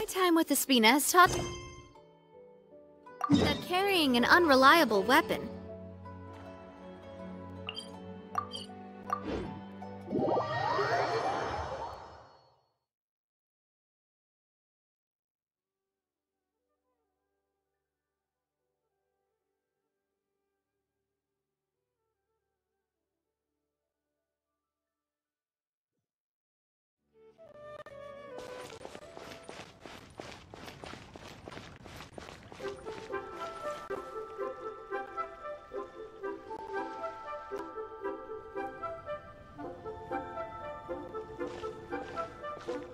My time with the Spina has taught that carrying an unreliable weapon.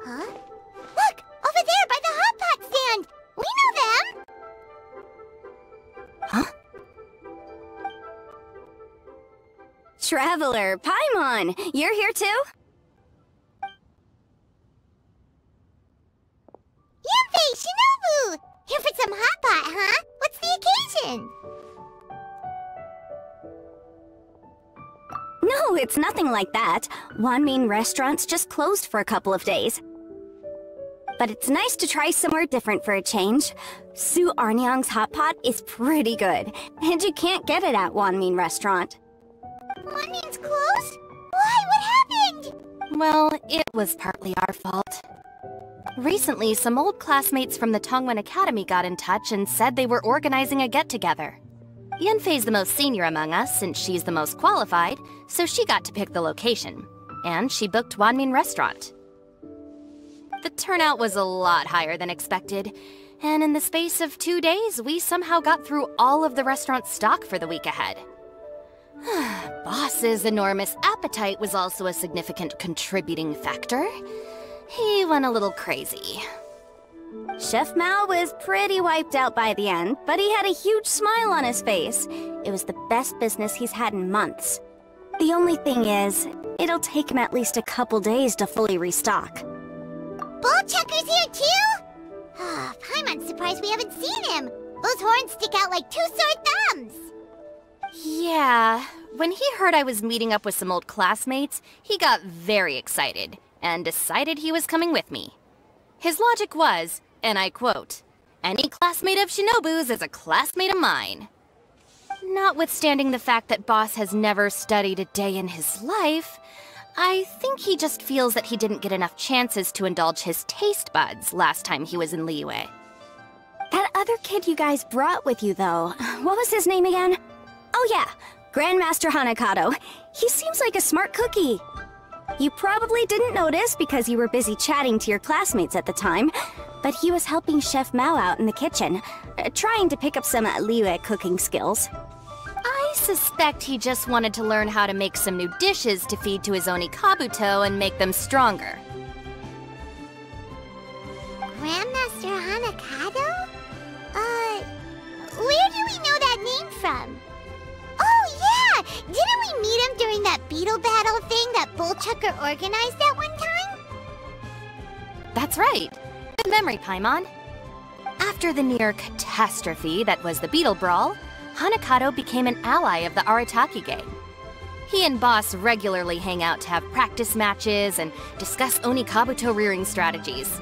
Huh? Look! Over there by the hot pot stand! We know them! Huh? Traveler, Paimon! You're here too? Yanfei, Shinobu! Here for some hot pot, huh? What's the occasion? No, it's nothing like that. Wanmin restaurant's just closed for a couple of days. But it's nice to try somewhere different for a change. Su Arnyang's hot pot is pretty good, and you can't get it at Wanmin restaurant. Wanmin's closed? Why? What happened? Well, it was partly our fault. Recently, some old classmates from the Tongwen Academy got in touch and said they were organizing a get-together. Yanfei's the most senior among us, since she's the most qualified, so she got to pick the location. And she booked Wanmin Restaurant. The turnout was a lot higher than expected, and in the space of 2 days, we somehow got through all of the restaurant's stock for the week ahead. Boss's enormous appetite was also a significant contributing factor. He went a little crazy. Chef Mao was pretty wiped out by the end, but he had a huge smile on his face. It was the best business he's had in months. The only thing is, it'll take him at least a couple days to fully restock. Bullchucker's here too? Paimon's surprised we haven't seen him. Those horns stick out like two sore thumbs. Yeah, when he heard I was meeting up with some old classmates, he got very excited and decided he was coming with me. His logic was, and I quote, "Any classmate of Shinobu's is a classmate of mine." Notwithstanding the fact that Boss has never studied a day in his life, I think he just feels that he didn't get enough chances to indulge his taste buds last time he was in Liyue. That other kid you guys brought with you, though, what was his name again? Oh yeah, Grandmaster Hanakado. He seems like a smart cookie. You probably didn't notice because you were busy chatting to your classmates at the time, but he was helping Chef Mao out in the kitchen, trying to pick up some Liyue cooking skills. I suspect he just wanted to learn how to make some new dishes to feed to his Oni Kabuto and make them stronger. Grandmaster Hanakado? Where do we know that name from? Oh yeah! Didn't we meet him during that Beetle battle thing that Bullchucker organized at one time? That's right. Good memory, Paimon. After the near catastrophe that was the Beetle Brawl, Hanakado became an ally of the Arataki gang. He and Boss regularly hang out to have practice matches and discuss Oni Kabuto rearing strategies.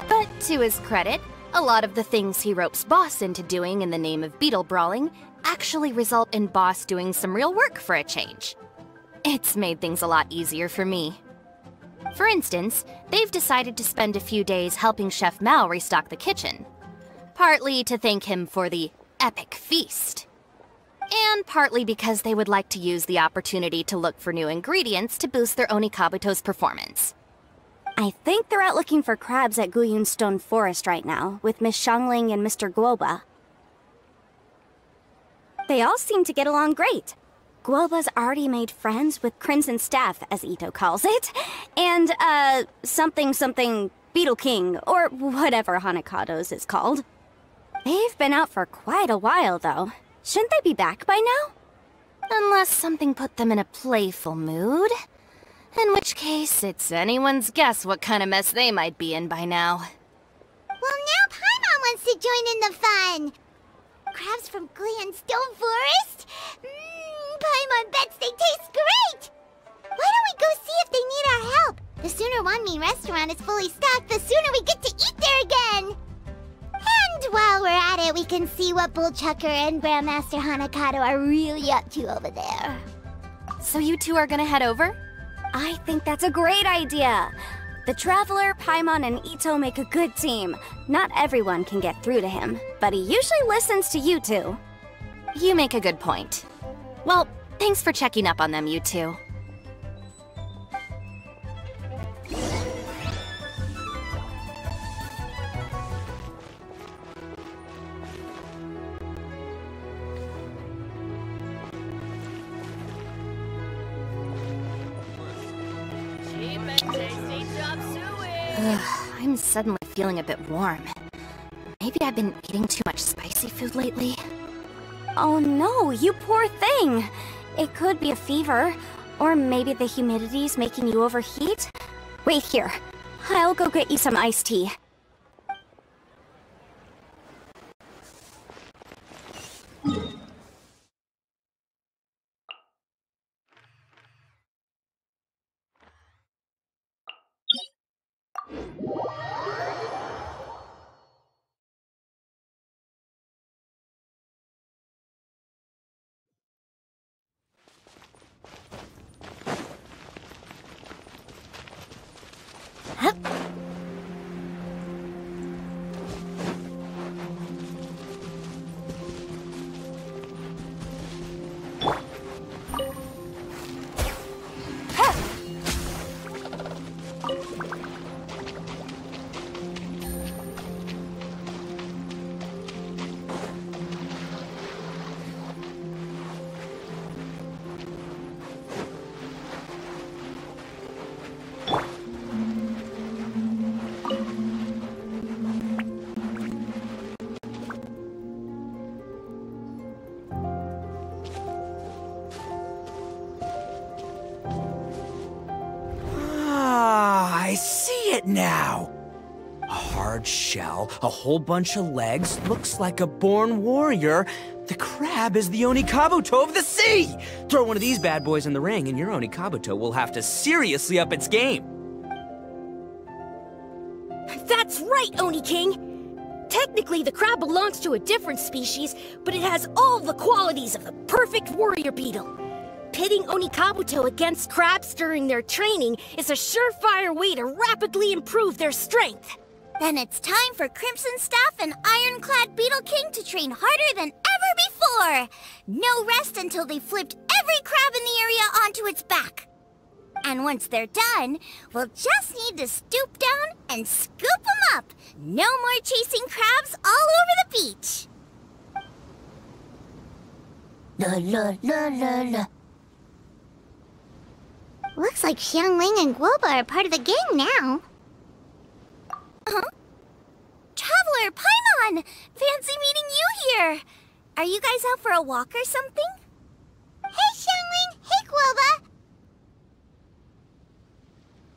But to his credit, a lot of the things he ropes Boss into doing in the name of Beetle Brawling actually result in Boss doing some real work for a change. It's made things a lot easier for me. For instance, they've decided to spend a few days helping Chef Mao restock the kitchen. Partly to thank him for the epic feast. And partly because they would like to use the opportunity to look for new ingredients to boost their Oni Kabuto's performance. I think they're out looking for crabs at Guyun Stone Forest right now, with Miss Shangling and Mr. Guoba. They all seem to get along great. Guoba's already made friends with Crimson Staff, as Ito calls it, and, something Beetle King, or whatever Hanakado's is called. They've been out for quite a while, though. Shouldn't they be back by now? Unless something put them in a playful mood. In which case, it's anyone's guess what kind of mess they might be in by now. Well, now Paimon wants to join in the fun! Crabs from Guyun Stone Forest? Paimon bets they taste great! Why don't we go see if they need our help? The sooner our Wanmin restaurant is fully stocked, the sooner we get to eat there again! And while we're at it, we can see what Bullchucker and Grandmaster Hanakato are really up to over there. So you two are gonna head over? I think that's a great idea. The Traveler, Paimon, and Ito make a good team. Not everyone can get through to him, but he usually listens to you two. You make a good point. Well, thanks for checking up on them, you two. I'm suddenly feeling a bit warm. Maybe I've been eating too much spicy food lately. Oh no, you poor thing! It could be a fever, or maybe the humidity's making you overheat. Wait here, I'll go get you some iced tea. I see it now! A hard shell, a whole bunch of legs, looks like a born warrior. The crab is the Onikabuto of the sea! Throw one of these bad boys in the ring and your Onikabuto will have to seriously up its game. That's right, Oni King! Technically, the crab belongs to a different species, but it has all the qualities of the perfect warrior beetle. Pitting Onikabuto against crabs during their training is a surefire way to rapidly improve their strength. Then it's time for Crimson Staff and Ironclad Beetle King to train harder than ever before! No rest until they've flipped every crab in the area onto its back. And once they're done, we'll just need to stoop down and scoop them up! No more chasing crabs all over the beach! La la la la la. Looks like Xiangling and Guoba are part of the gang now. Huh? Traveler, Paimon! Fancy meeting you here! Are you guys out for a walk or something? Hey, Xiangling! Hey, Guoba!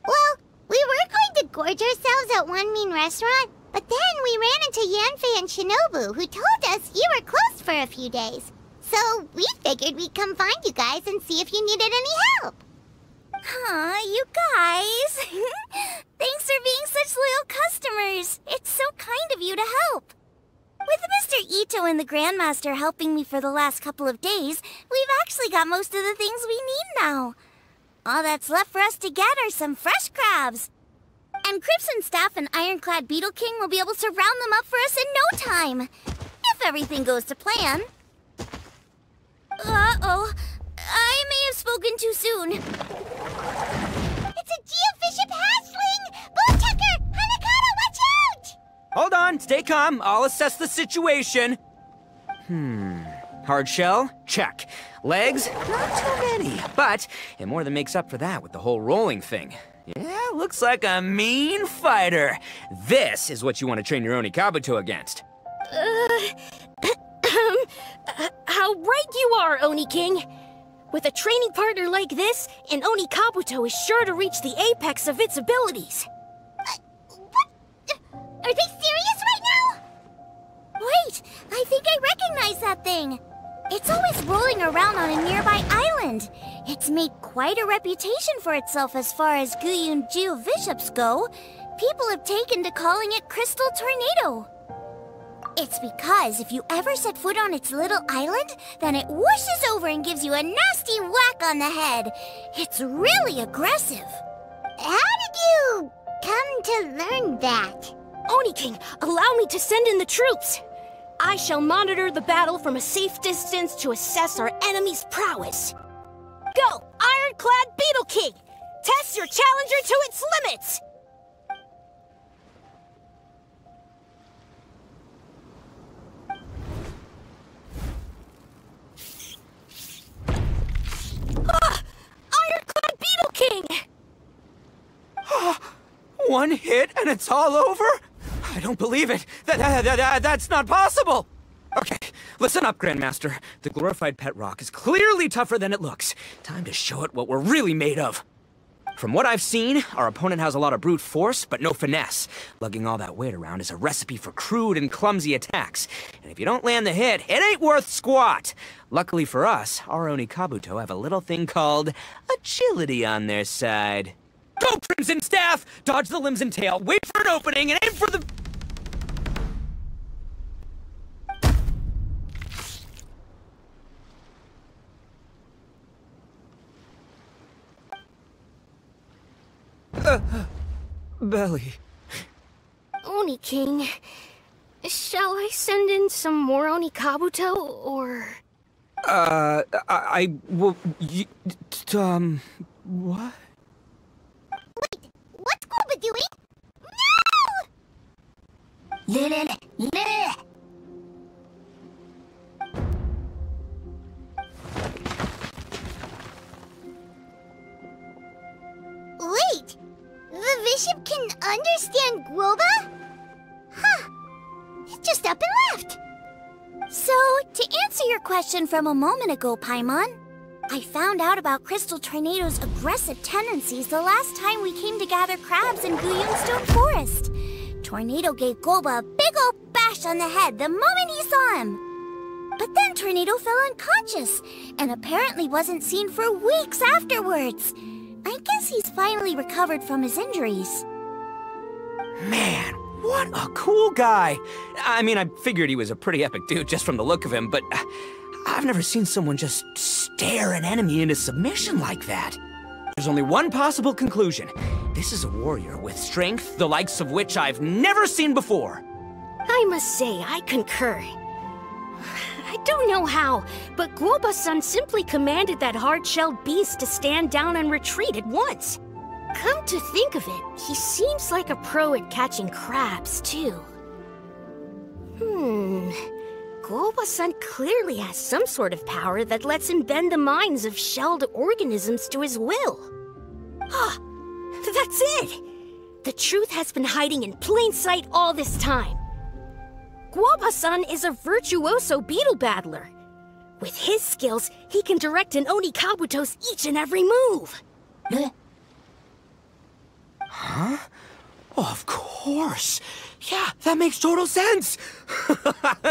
Well, we were going to gorge ourselves at Wanmin restaurant, but then we ran into Yanfei and Shinobu, who told us you were closed for a few days. So we figured we'd come find you guys and see if you needed any help. Aw, you guys. Thanks for being such loyal customers. It's so kind of you to help. With Mr. Ito and the Grandmaster helping me for the last couple of days, we've actually got most of the things we need now. All that's left for us to get are some fresh crabs. And Crimson Staff and Ironclad Beetle King will be able to round them up for us in no time. If everything goes to plan. Uh-oh. I may have spoken too soon. It's a geofiship hatchling! Bullchucker! Hanakato, watch out! Hold on, stay calm. I'll assess the situation. Hard shell? Check. Legs? Not too many, but it more than makes up for that with the whole rolling thing. Yeah, looks like a mean fighter. This is what you want to train your Onikabuto against. How right you are, Oni King! With a training partner like this, an Onikabuto is sure to reach the apex of its abilities. What? Are they serious right now? Wait, I think I recognize that thing. It's always rolling around on a nearby island. It's made quite a reputation for itself as far as Guyun geovishiops go. People have taken to calling it Crystal Tornado. It's because if you ever set foot on its little island, then it whooshes over and gives you a nasty whack on the head. It's really aggressive. How did you come to learn that? Oni King, allow me to send in the troops. I shall monitor the battle from a safe distance to assess our enemy's prowess. Go, Ironclad Beetle King! Test your challenger to its limits! Ironclad Beetle King! One hit and it's all over? I don't believe it. That's not possible. Okay, listen up, Grandmaster. The glorified pet rock is clearly tougher than it looks. Time to show it what we're really made of. From what I've seen, our opponent has a lot of brute force, but no finesse. Lugging all that weight around is a recipe for crude and clumsy attacks. And if you don't land the hit, it ain't worth squat. Luckily for us, our Oni Kabuto have a little thing called agility on their side. Go, Crimson Staff! Dodge the limbs and tail, wait for an opening, and aim for the... belly. Oni King, shall I send in some more Oni Kabuto, or...? I will... what? Wait, what's Goba doing? No! Wait! The bishop can understand Guoba? Huh. He just up and left. So, to answer your question from a moment ago, Paimon, I found out about Crystal Tornado's aggressive tendencies the last time we came to gather crabs in Guyunstone Forest. Tornado gave Goba a big old bash on the head the moment he saw him. But then Tornado fell unconscious, and apparently wasn't seen for weeks afterwards. I guess he's finally recovered from his injuries. Man, what a cool guy! I mean, I figured he was a pretty epic dude just from the look of him, but I've never seen someone just stare an enemy into submission like that. There's only one possible conclusion. This is a warrior with strength, the likes of which I've never seen before. I must say, I concur. I don't know how, but Guoba-san simply commanded that hard-shelled beast to stand down and retreat at once. Come to think of it, he seems like a pro at catching crabs, too. Guoba-san clearly has some sort of power that lets him bend the minds of shelled organisms to his will. Ah, that's it! The truth has been hiding in plain sight all this time. Guoba-san is a virtuoso beetle battler. With his skills, he can direct an Oni Kabuto's each and every move. Huh? Oh, of course. Yeah, that makes total sense.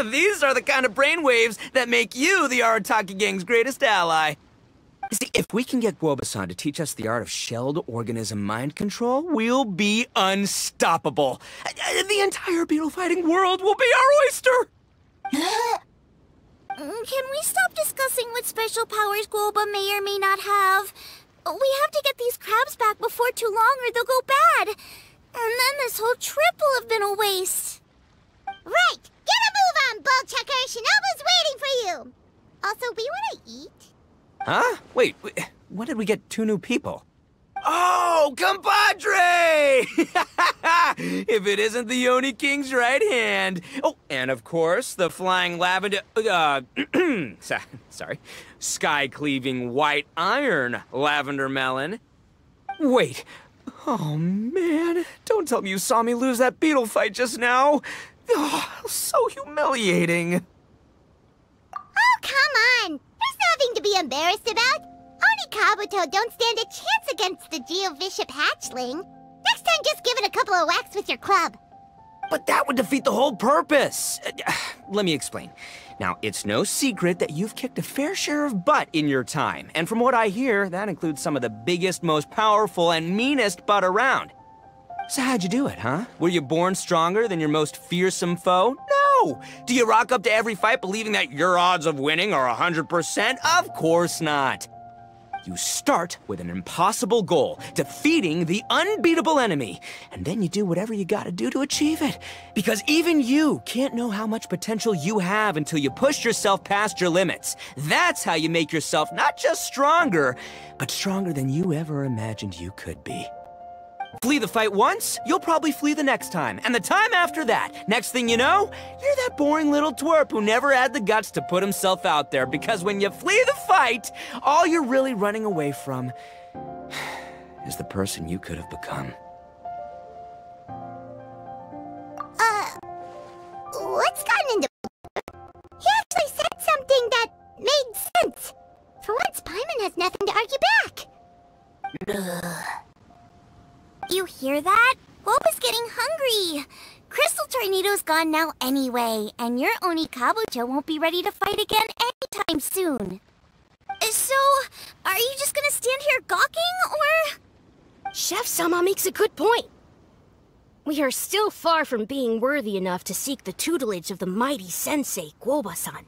These are the kind of brainwaves that make you the Arataki gang's greatest ally. See, if we can get Guoba-san to teach us the art of shelled organism mind control, we'll be unstoppable. The entire beetle fighting world will be our oyster! Can we stop discussing what special powers Guoba may or may not have? We have to get these crabs back before too long or they'll go bad. And then this whole trip will have been a waste. Right! Get a move on, Bullchucker! Shinobu's waiting for you! Also, we want to eat? Huh? Wait, when did we get 2 new people? Oh, compadre! If it isn't the Oni King's right hand. Oh, and of course, the flying lavender... sorry. Sky-cleaving white iron lavender melon. Wait. Oh, man. Don't tell me you saw me lose that beetle fight just now. Oh, so humiliating. Oh, come on! There's nothing to be embarrassed about. Oni Kabuto don't stand a chance against the Geovishap hatchling. Next time, just give it a couple of whacks with your club. But that would defeat the whole purpose. Let me explain. Now, it's no secret that you've kicked a fair share of butt in your time, and from what I hear, that includes some of the biggest, most powerful, and meanest butt around. So how'd you do it, huh? Were you born stronger than your most fearsome foe? No! Do you rock up to every fight believing that your odds of winning are 100%? Of course not. You start with an impossible goal, defeating the unbeatable enemy, and then you do whatever you gotta do to achieve it. Because even you can't know how much potential you have until you push yourself past your limits. That's how you make yourself not just stronger, but stronger than you ever imagined you could be. Flee the fight once, you'll probably flee the next time, and the time after that. Next thing you know, you're that boring little twerp who never had the guts to put himself out there, because when you flee the fight, all you're really running away from is the person you could have become. What's gotten into... He actually said something that made sense. For once, Paimon has nothing to argue back. You hear that? Woba's getting hungry. Crystal Tornado's gone now anyway, and your Oni Kabuto won't be ready to fight again anytime soon. So, are you just gonna stand here gawking, or...? Chef-sama makes a good point. We are still far from being worthy enough to seek the tutelage of the mighty sensei, Woba-san.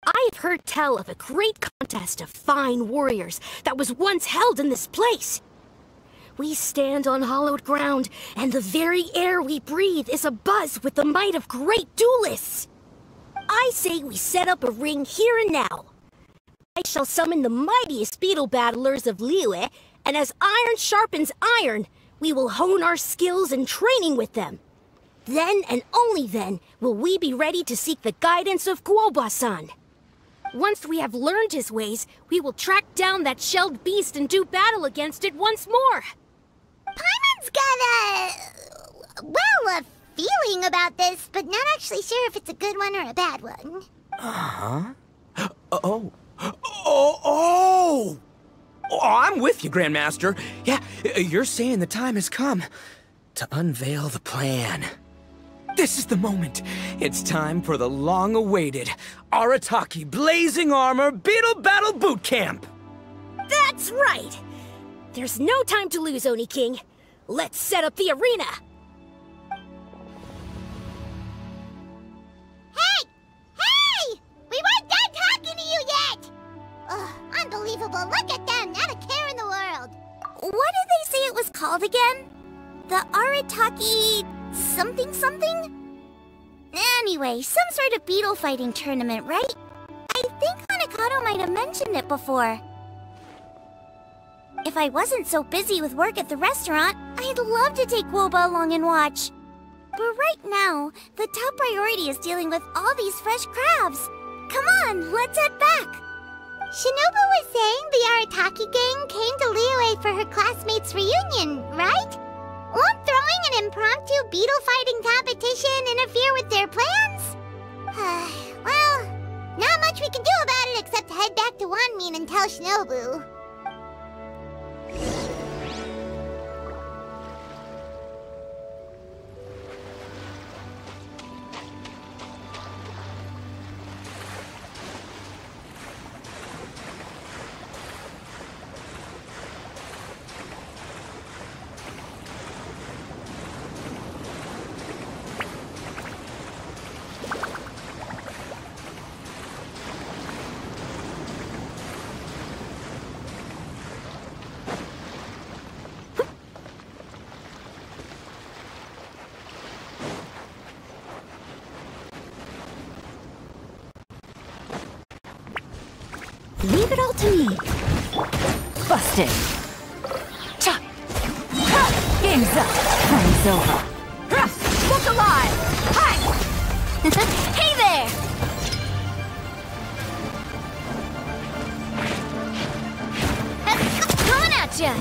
I have heard tell of a great contest of fine warriors that was once held in this place. We stand on hallowed ground, and the very air we breathe is abuzz with the might of great duelists. I say we set up a ring here and now. I shall summon the mightiest beetle battlers of Liyue, and as iron sharpens iron, we will hone our skills and training with them. Then and only then will we be ready to seek the guidance of Woba-san. Once we have learned his ways, we will track down that shelled beast and do battle against it once more. Paimon's got a feeling about this, but not actually sure if it's a good one or a bad one. Uh-huh. Oh, I'm with you, Grandmaster. Yeah, you're saying the time has come to unveil the plan. This is the moment. It's time for the long-awaited Arataki Blazing Armor Beetle Battle Boot Camp! That's right! There's no time to lose, Oni King. Let's set up the arena! Hey! We weren't done talking to you yet! Ugh, unbelievable. Look at them, not a care in the world. What did they say it was called again? The Arataki... something? Anyway, some sort of beetle fighting tournament, right? I think Hanakato might have mentioned it before. If I wasn't so busy with work at the restaurant, I'd love to take Woba along and watch. But right now, the top priority is dealing with all these fresh crabs. Come on, let's head back. Shinobu was saying the Arataki gang came to Liyue for her classmates' reunion, right? Won't throwing an impromptu beetle fighting competition interfere with their plans? Well, not much we can do about it except head back to Wanmin and tell Shinobu. Leave it all to me. Busted. Cha. Ha. Game's up. Time's over. Look alive. Hi. Hey there! Coming at ya!